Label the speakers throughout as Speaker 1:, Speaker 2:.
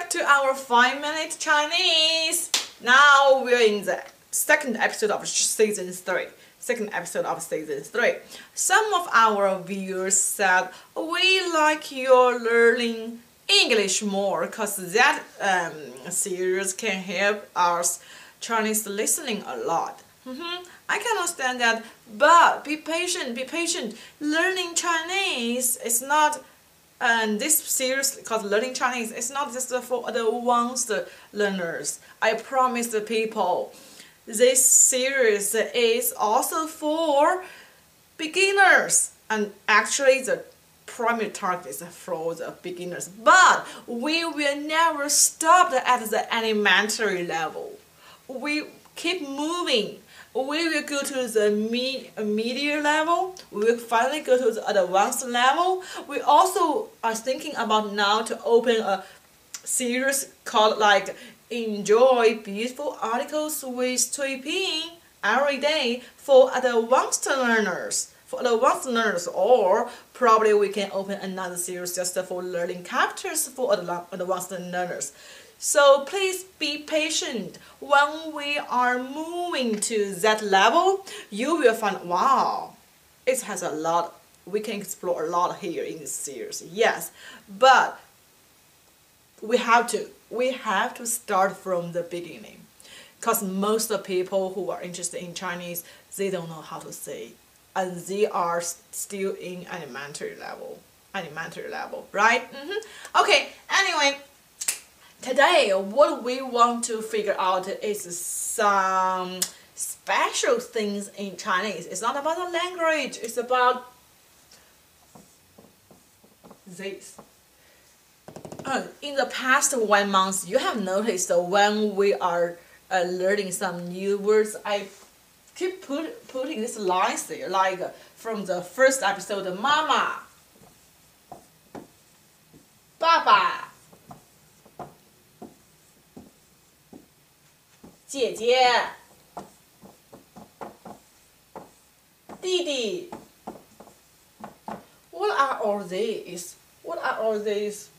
Speaker 1: back to our 5-minute Chinese. Now we're in the second episode of season 3. Some of our viewers said we like your learning English more because that series can help us Chinese listening a lot. I can understand that, but be patient. Learning Chinese is not, and this series called Learning Chinese is not just for advanced learners. I promise the people, this series is also for beginners, and actually the primary target is for the beginners, but we will never stop at the elementary level. We keep moving. We will go to the medium level. We will finally go to the advanced level. We also are thinking about now to open a series called like Enjoy Beautiful Articles with Cui Ping every day for advanced learners. Or probably we can open another series just for learning captures for advanced learners. So please be patient. When we are moving to that level, you will find, wow, it has a lot. We can explore a lot here in this series. Yes, but we have to start from the beginning, because most of the people who are interested in Chinese, they don't know how to say, and they are still in elementary level, right? Okay, anyway, today what we want to figure out is some special things in Chinese. It's not about the language, it's about this. In the past 1 month, you have noticed that when we are learning some new words, I keep putting these lines there, like from the first episode, Mama, Baba, 姐姐 弟弟 What are all these? What are all these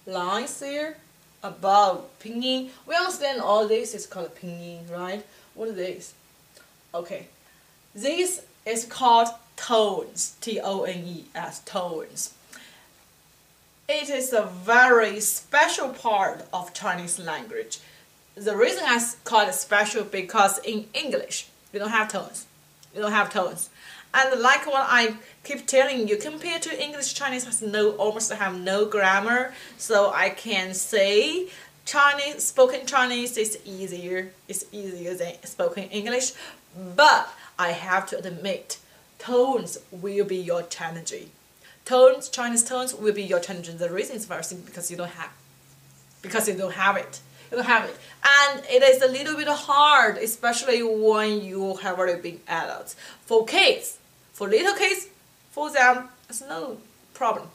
Speaker 1: lines here about pinyin? We understand all this is called pinyin, right? What is this? Okay, this is called tones, T-O-N-E-S, tones. It is a very special part of Chinese language. The reason I call it special because in English, we don't have tones. And like what I keep telling you, compared to English, Chinese has almost have no grammar. So I can say spoken Chinese is easier. It's easier than spoken English. But I have to admit, tones will be your challenge. Chinese tones will be your challenge. The reason is very simple, because you don't have it. And it is a little bit hard, especially when you have already been adults. For kids, for little kids, for them, it's no problem,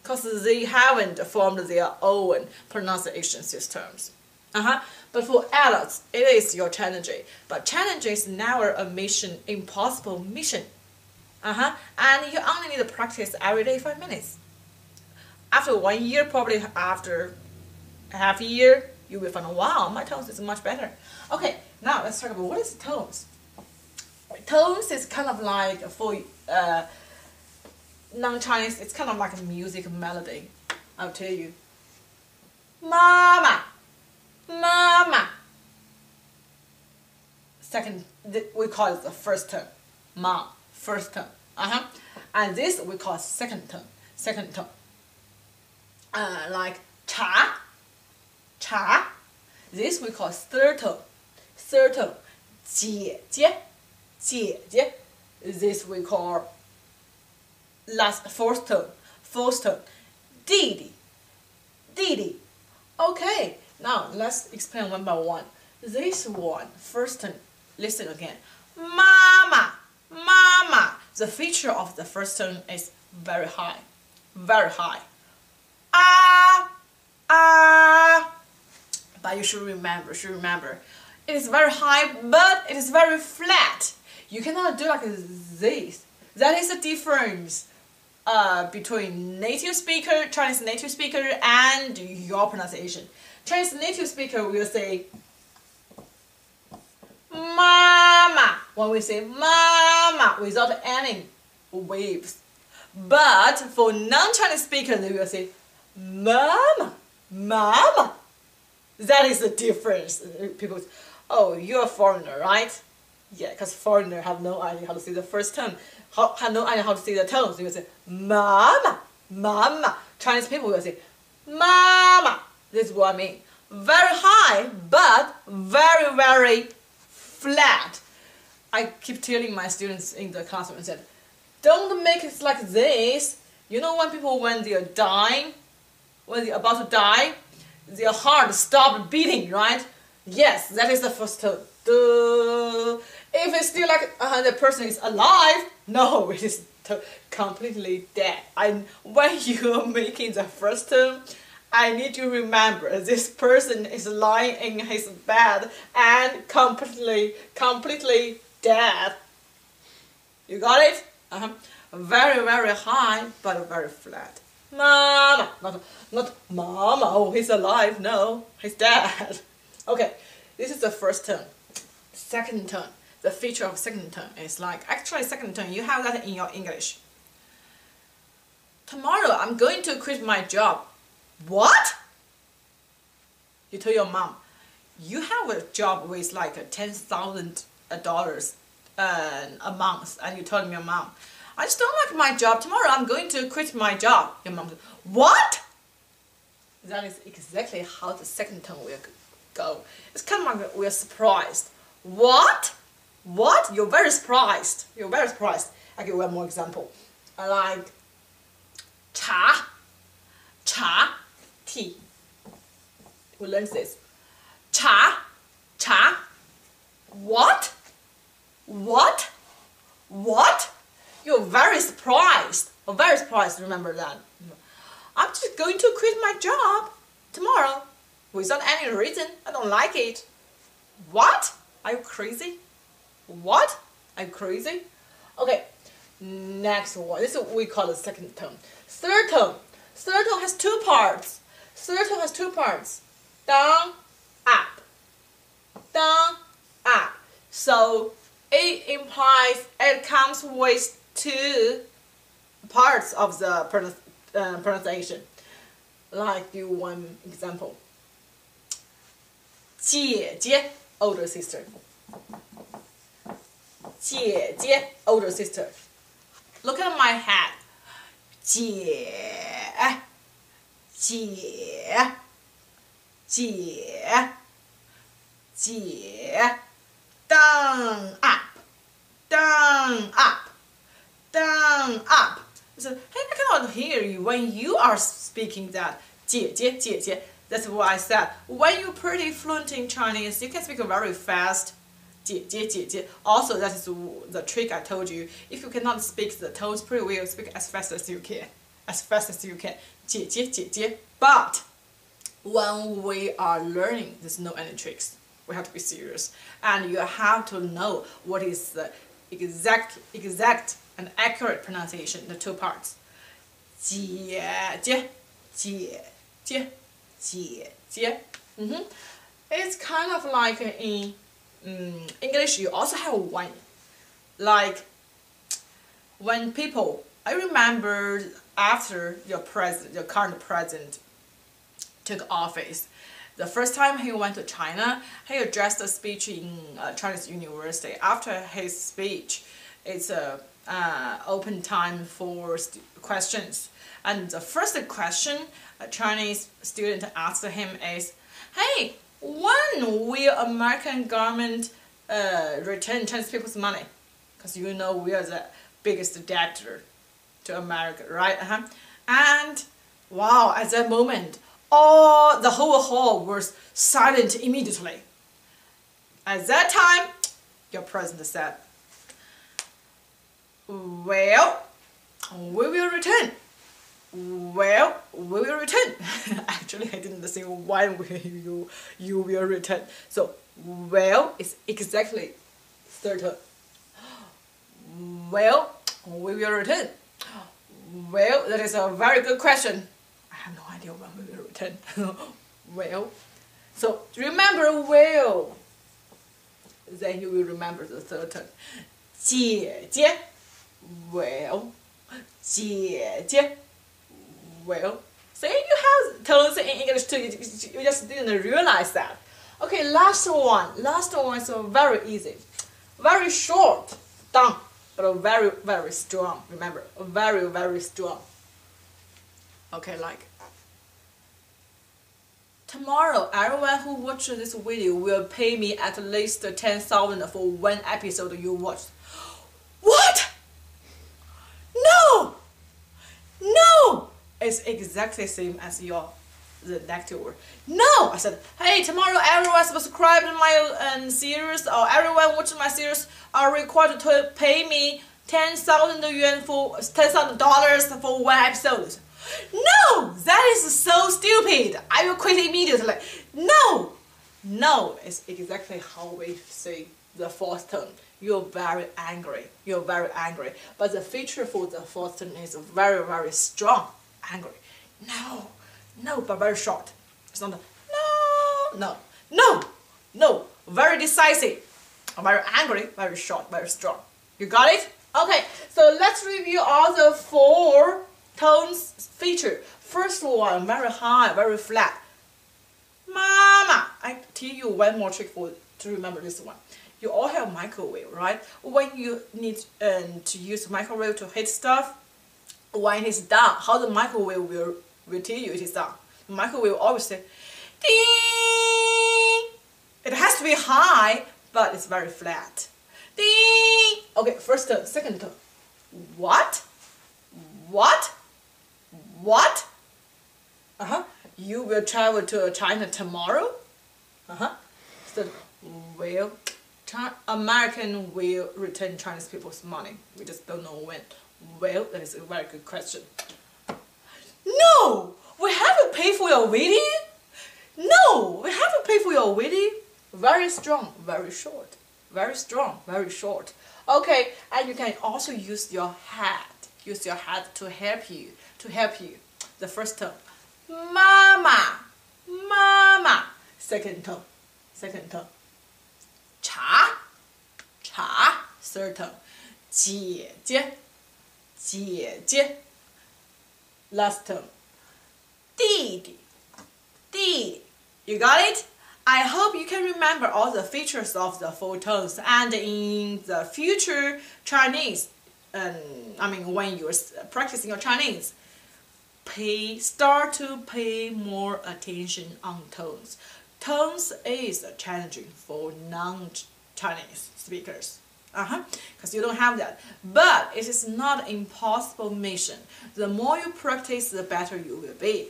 Speaker 1: because they haven't formed their own pronunciation systems. But for adults, it is your challenge. But challenge is never a mission, impossible mission. And you only need to practice every day 5 minutes. After 1 year, probably after half a year, you will find, wow, my tones is much better. Okay, now let's talk about what is tones. Tones is kind of like, for non-Chinese, it's kind of like a music melody. I'll tell you. Mama, mama. Second, we call it the first tone. Ma, first tone. And this we call second tone. Like cha. This we call third tone. 姐姐. This we call fourth tone. 弟弟. Okay, now let's explain one by one. This one, first tone, listen again. Mama. The feature of the first tone is very high. But you should remember, it is very high, but it is very flat. You cannot do like this. That is the difference. between Chinese native speaker and your pronunciation. Chinese native speaker will say mama when we say mama without any waves. But for non-Chinese speaker, they will say mama, mama. That is the difference. People say, oh, you're a foreigner, right? Yeah, because foreigner have no idea how to say the first tone, have no idea how to say the tones. They will say mama, mama. Chinese people will say mama. This is what I mean. Very high, but very, very flat. I keep telling my students in the classroom and said, don't make it like this. You know when they're dying, when they're about to die, their heart stopped beating, right? Yes, that is the first tone. Duh. If it's still like the person is alive, no, it is completely dead. When you're making the first tone, I need to remember this person is lying in his bed and completely dead. You got it? Very, very high, but very flat. Mama, not mama. Oh, he's alive. No, he's dead. Okay, this is the first tone. Second tone. The feature of second tone is like, actually second tone, you have that in your English. Tomorrow I'm going to quit my job. What? You tell your mom, you have a job with like $10,000 a month, and you told your mom, I just don't like my job. Tomorrow I'm going to quit my job. Your mom says, what? That is exactly how the second tone will go. It's kind of like we're surprised. What? What? You're very surprised. You're very surprised. I'll give you one more example. I like cha, tea. We learned this. Cha, what? What? What? You're very surprised. I'm very surprised, remember that. I'm just going to quit my job tomorrow without any reason. I don't like it. What? Are you crazy? What? Are you crazy? Okay, next one. This is what we call the second tone. Third tone. Third tone has two parts. Third tone has two parts. Down, up. Down, up. So it implies it comes with two parts of the pronunciation. Like do one example. 姐姐 older sister. 姐姐 older sister. Look at my head. 姐姐姐姐 down up down up down up. So hey, I cannot hear you when you are speaking that 姐姐姐姐. That's what I said. When you're pretty fluent in Chinese, you can speak very fast. 姐姐姐姐. Also, that is the trick I told you. If you cannot speak the tones pretty well, speak as fast as you can. As fast as you can. 姐姐姐姐. But when we are learning, there's no any tricks. We have to be serious, and you have to know what is the exact and accurate pronunciation. The two parts. 姐姐姐姐姐姐. It's kind of like in English. You also have one, like when people. I remember after your current president took office. The first time he went to China, he addressed a speech in Chinese university. After his speech, it's a open time for questions. And the first question a Chinese student asked him is, hey, when will American government return Chinese people's money? Because you know we are the biggest debtor to America, right? And wow, at that moment, the whole hall was silent immediately. At that time, your president said, well, we will return. Well, we will return. Actually, I didn't say when you will return. So, well is exactly third tone. Well, we will return. Well, that is a very good question. I have no idea when we will return. Well, so remember well. Then you will remember the third term. 姐姐 well. 姐姐 well. See, you have tones in English too. You just didn't realize that. Okay, last one. Last one is very easy. Very short. Done. But very, very strong. Remember, very, very strong. Okay, like. Tomorrow, everyone who watches this video will pay me at least 10,000 for one episode you watched. What? No! No! It's exactly the same as the negative word. No! I said, hey, tomorrow everyone subscribe to my series or everyone watching my series are required to pay me 10,000 yuan for $10,000 for one episode. No! That is so stupid! I will quit immediately. No! No! It's exactly how we say the fourth term. You're very angry. You're very angry. But the feature for the fourth term is very, very strong. Angry. No. No, but very short. It's not no. No. No. No. Very decisive. Very angry, very short, very strong. You got it? Okay, so let's review all the four tones feature. First one, very high, very flat. Mama. I tell you one more trick to remember this one. You all have microwave, right? When you need to use microwave to heat stuff, when it is done, how the microwave will tell you it is done. The microwave always say, ding! It has to be high, but it's very flat. Ding! Okay, first term, second term. What? What? What? You will travel to China tomorrow? So, well, American will return Chinese people's money. We just don't know when. Well, that is a very good question. No! We haven't paid for your video? No! We haven't paid for your video? Very strong, very short. Very strong, very short. Okay, and you can also use your head. Use your head to help you. The first term. Mama. Mama. Second term. Cha. Third term. 姐姐. Last term. 弟弟. You got it? I hope you can remember all the features of the four tones, and in the future Chinese, when you're practicing your Chinese, start to pay more attention on tones. Tones is challenging for non-Chinese speakers. Because you don't have that. But it is not an impossible mission. The more you practice, the better you will be.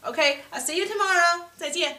Speaker 1: Okay, I'll see you tomorrow. 再见.